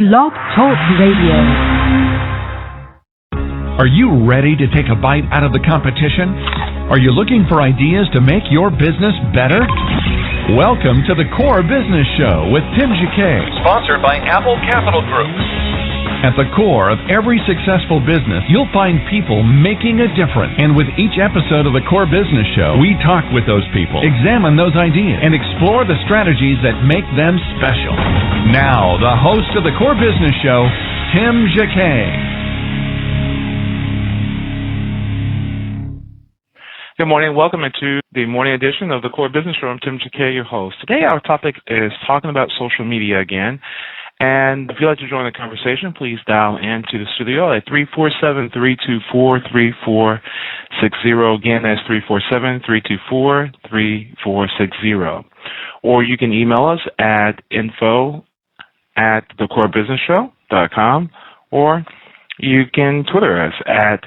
Blog Talk Radio. Are you ready to take a bite out of the competition? Are you looking for ideas to make your business better? Welcome to the Core Business Show with Tim Jacquet, sponsored by Apple Capital Group. At the core of every successful business, you'll find people making a difference. And with each episode of the Core Business Show, we talk with those people, examine those ideas, and explore the strategies that make them special. Now, the host of the Core Business Show, Tim Jacquet. Good morning. Welcome into the morning edition of the Core Business Show. I'm Tim Jacquet, your host. Today, our topic is talking about social media again. And if you'd like to join the conversation, please dial into the studio at 347-324-3460. Again, that's 347-324-3460. Or you can email us at info@thecorebusinessshow.com, or you can Twitter us at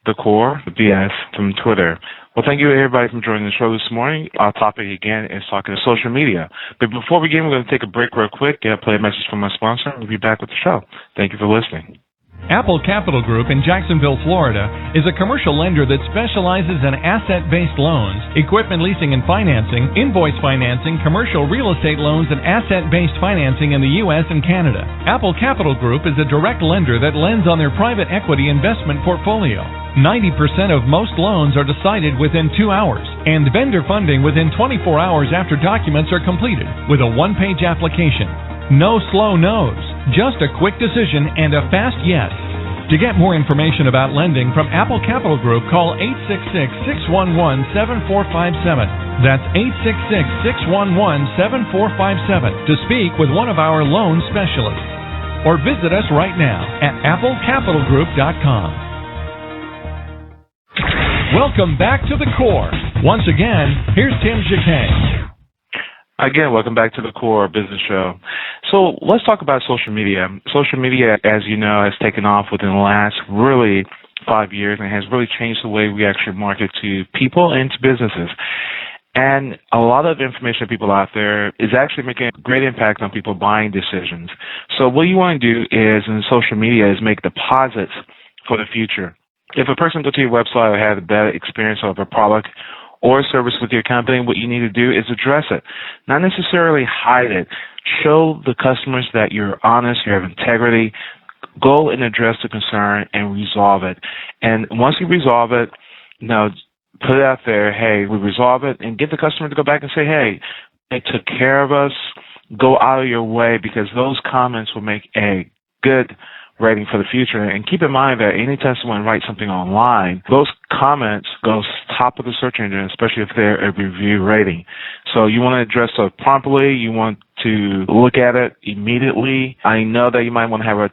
TheCoreBS from Twitter. Well, thank you, everybody, for joining the show this morning. Our topic, again, is talking to social media. But before we begin, we're going to take a break real quick, play a message from my sponsor, and we'll be back with the show. Thank you for listening. Apple Capital Group in Jacksonville, Florida, is a commercial lender that specializes in asset-based loans, equipment leasing and financing, invoice financing, commercial real estate loans, and asset-based financing in the U.S. and Canada. Apple Capital Group is a direct lender that lends on their private equity investment portfolio. 90% of most loans are decided within 2 hours, and vendor funding within 24 hours after documents are completed with a one-page application. No slow no's, just a quick decision and a fast yes. To get more information about lending from Apple Capital Group, call 866-611-7457. That's 866-611-7457 to speak with one of our loan specialists. Or visit us right now at applecapitalgroup.com. Welcome back to the Core. Once again, here's Tim Jacquet. Again, welcome back to the Core Business Show. So let's talk about social media. Social media, as you know, has taken off within the last really 5 years and has really changed the way we actually market to people and to businesses. And a lot of information people out there is actually making a great impact on people buying decisions. So what you want to do is, in social media, is make deposits for the future. If a person goes to your website or has a bad experience of a product or service with your company, what you need to do is address it. Not necessarily hide it. Show the customers that you're honest, you have integrity. Go and address the concern and resolve it. And once you resolve it, put it out there, hey, we resolve it, and get the customer to go back and say, hey, they took care of us. Go out of your way, because those comments will make a good rating for the future. And keep in mind that anytime someone writes something online, those comments go top of the search engine, especially if they're a review rating. So you want to address it promptly. You want to look at it immediately. I know that you might want to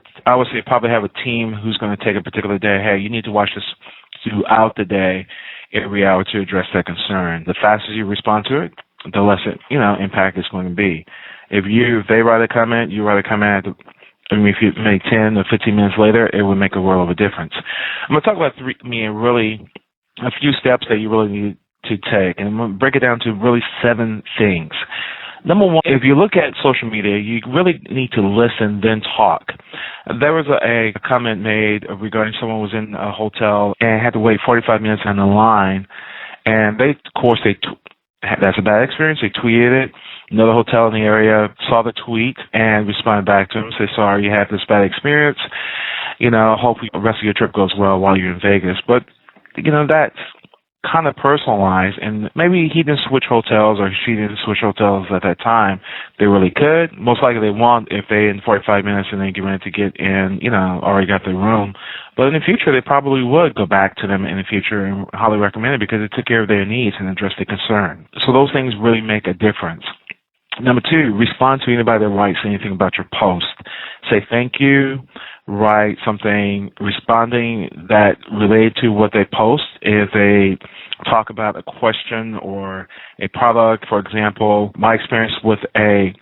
probably have a team who's going to take a particular day. Hey, you need to watch this throughout the day, every hour, to address that concern. The faster you respond to it, the less impact it's going to be. If they write a comment, you write a comment. If you make 10 or 15 minutes later, it would make a world of a difference. I'm going to talk about a few steps that you really need to take, and I'm going to break it down to really 7 things. Number one, if you look at social media, you really need to listen, then talk. There was a comment made regarding someone was in a hotel and had to wait 45 minutes on the line, and that's a bad experience. They tweeted it. Another hotel in the area saw the tweet and responded back to him, say, sorry, you had this bad experience. Hopefully the rest of your trip goes well while you're in Vegas. But, that's kind of personalized, and maybe he didn't switch hotels, or she didn't switch hotels at that time. They really could. Most likely they won't if they in 45 minutes and they get ready to get in, already got their room. But in the future, they probably would go back to them in the future and highly recommend it, because it took care of their needs and addressed the concern. So those things really make a difference. Number 2, respond to anybody that writes anything about your post. Say thank you, write something responding that related to what they post. If they talk about a question or a product, for example, my experience with a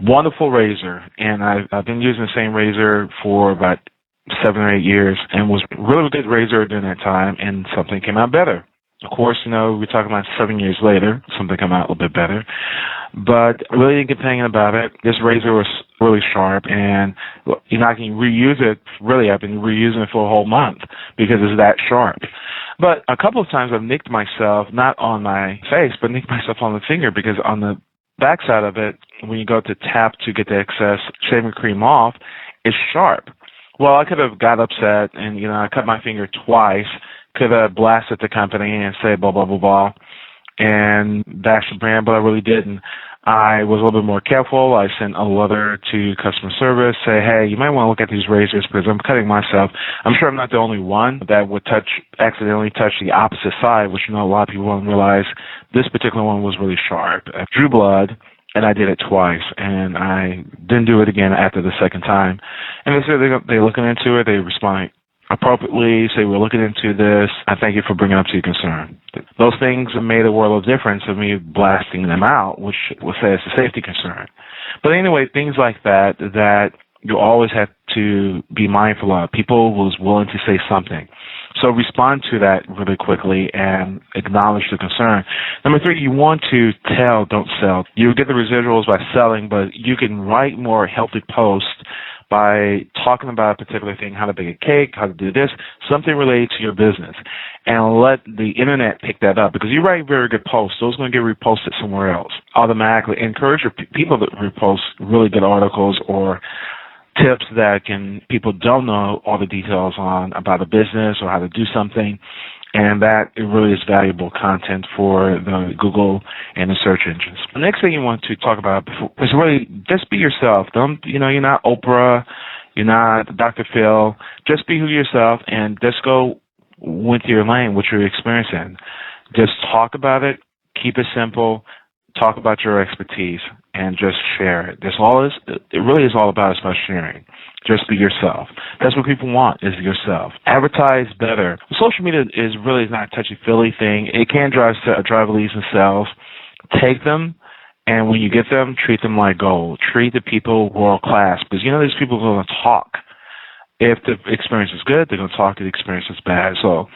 wonderful razor, and I've been using the same razor for about 7 or 8 years, and was a really good razor during that time, and something came out better. Of course, we're talking about 7 years later, something come out a little bit better. but I really didn't get thinking about it. This razor was really sharp, and I can reuse it. Really, I've been reusing it for a whole month because it's that sharp. But a couple of times I've nicked myself, not on my face, but nicked myself on the finger, because on the backside of it, when you go to tap to get the excess shaving cream off, it's sharp. Well, I could have got upset and, I cut my finger twice, could have blasted the company and said blah, blah, blah, blah, and bash the brand, but I really didn't. I was a little bit more careful. I sent a letter to customer service, say, hey, you might want to look at these razors because I'm cutting myself. I'm sure I'm not the only one that would accidentally touch the opposite side, which a lot of people don't realize. This particular one was really sharp. I drew blood, and I did it twice, and I didn't do it again after the second time. And they said they're looking into it. They respond appropriately, say, we're looking into this. I thank you for bringing up to your concern. Those things made a world of difference of me blasting them out, which will say it's a safety concern. But anyway, things like that you always have to be mindful of. People was willing to say something. So respond to that really quickly and acknowledge the concern. Number 3, you want to tell, don't sell. You get the residuals by selling, but you can write more healthy posts by talking about a particular thing, how to bake a cake, how to do this, something related to your business, and let the internet pick that up. Because you write very good posts, those are going to get reposted somewhere else automatically. Encourage your people to repost really good articles or tips that people don't know all the details on about a business or how to do something. And that really is valuable content for the Google and the search engines. The next thing you want to talk about is really just be yourself. You're not Oprah, you're not Dr. Phil. Just be yourself and just go with your lane, what you're experiencing. Just talk about it, keep it simple, talk about your expertise, and just share it. It really is all about sharing. Just be yourself. That's what people want, is yourself. Advertise better. Social media is really not a touchy-feely thing. It can drive leads and sales. Take them, and when you get them, treat them like gold. Treat the people world-class, because these people are going to talk. If the experience is good, they're going to talk if the experience is bad. So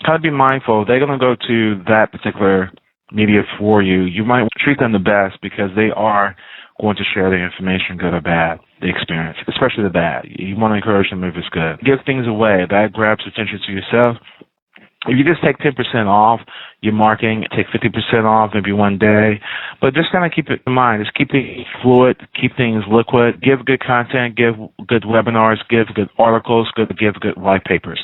kind of be mindful. They're going to go to that particular media for you. You might treat them the best because they are going to share their information, good or bad, the experience, especially the bad. You want to encourage them if it's good. Give things away. That grabs attention to yourself. If you just take 10% off your marketing, take 50% off maybe one day, but just kind of keep it in mind. Just keep it fluid, keep things liquid, give good content, give good webinars, give good articles, give good white papers.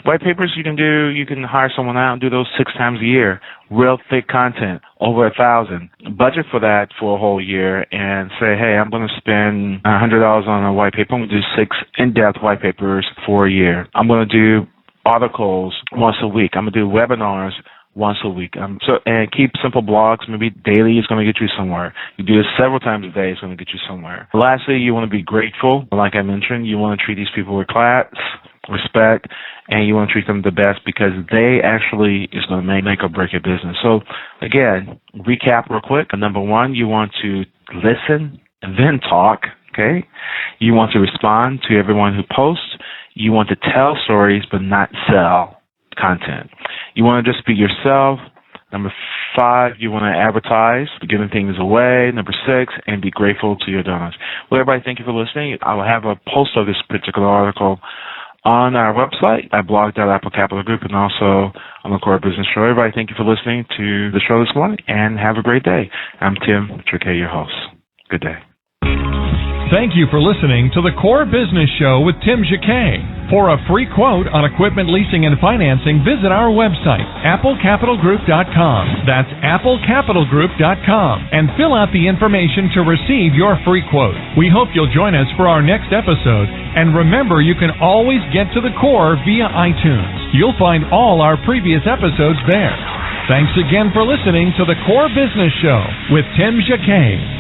White papers you can hire someone out and do those 6 times a year. Real thick content, over 1,000. Budget for that for a whole year and say, hey, I'm going to spend $100 on a white paper. I'm going to do 6 in-depth white papers for a year. I'm going to do articles once a week. I'm going to do webinars once a week. And keep simple blogs. Maybe daily is going to get you somewhere. You do this several times a day, it's going to get you somewhere. Lastly, you want to be grateful. Like I mentioned, you want to treat these people with class, respect, and you want to treat them the best because they actually is going to make or break your business. So again, recap real quick. Number 1, you want to listen and then talk. Okay? You want to respond to everyone who posts. You want to tell stories but not sell content. You want to just be yourself. Number 5, you want to advertise, giving things away. Number 6, and be grateful to your donors. Well, everybody, thank you for listening. I will have a post of this particular article on our website at blog.apple Capital Group and also on the Core Business Show. Everybody, thank you for listening to the show this morning, and have a great day. I'm Tim Jacquet, your host. Good day. Thank you for listening to the Core Business Show with Tim Jacquet. For a free quote on equipment leasing and financing, visit our website, applecapitalgroup.com. That's applecapitalgroup.com, and fill out the information to receive your free quote. We hope you'll join us for our next episode. And remember, you can always get to the Core via iTunes. You'll find all our previous episodes there. Thanks again for listening to the Core Business Show with Tim Jacquet.